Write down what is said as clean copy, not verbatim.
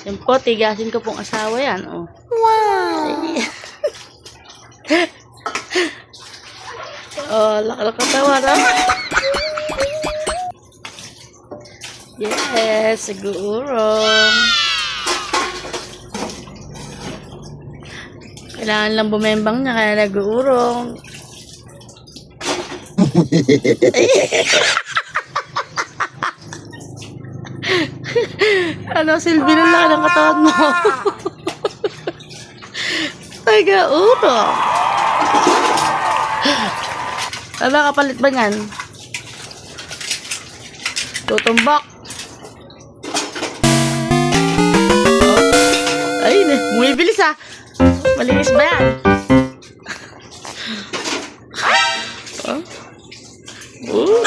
Yan po, tigasin ko pong asawa yan. Oh. Wow! Oh, laki katawan, no? Yes, sigurong. Kailangan lang bumembang niya, kaya nag-uurong. Ano, silbi na lang ng katawan mo. Nag-uurong. Ano, kapalit ba yan? Tutumbak. Oh. Ay, bumibilis ah. Malinis ba yan? Oh. Oh.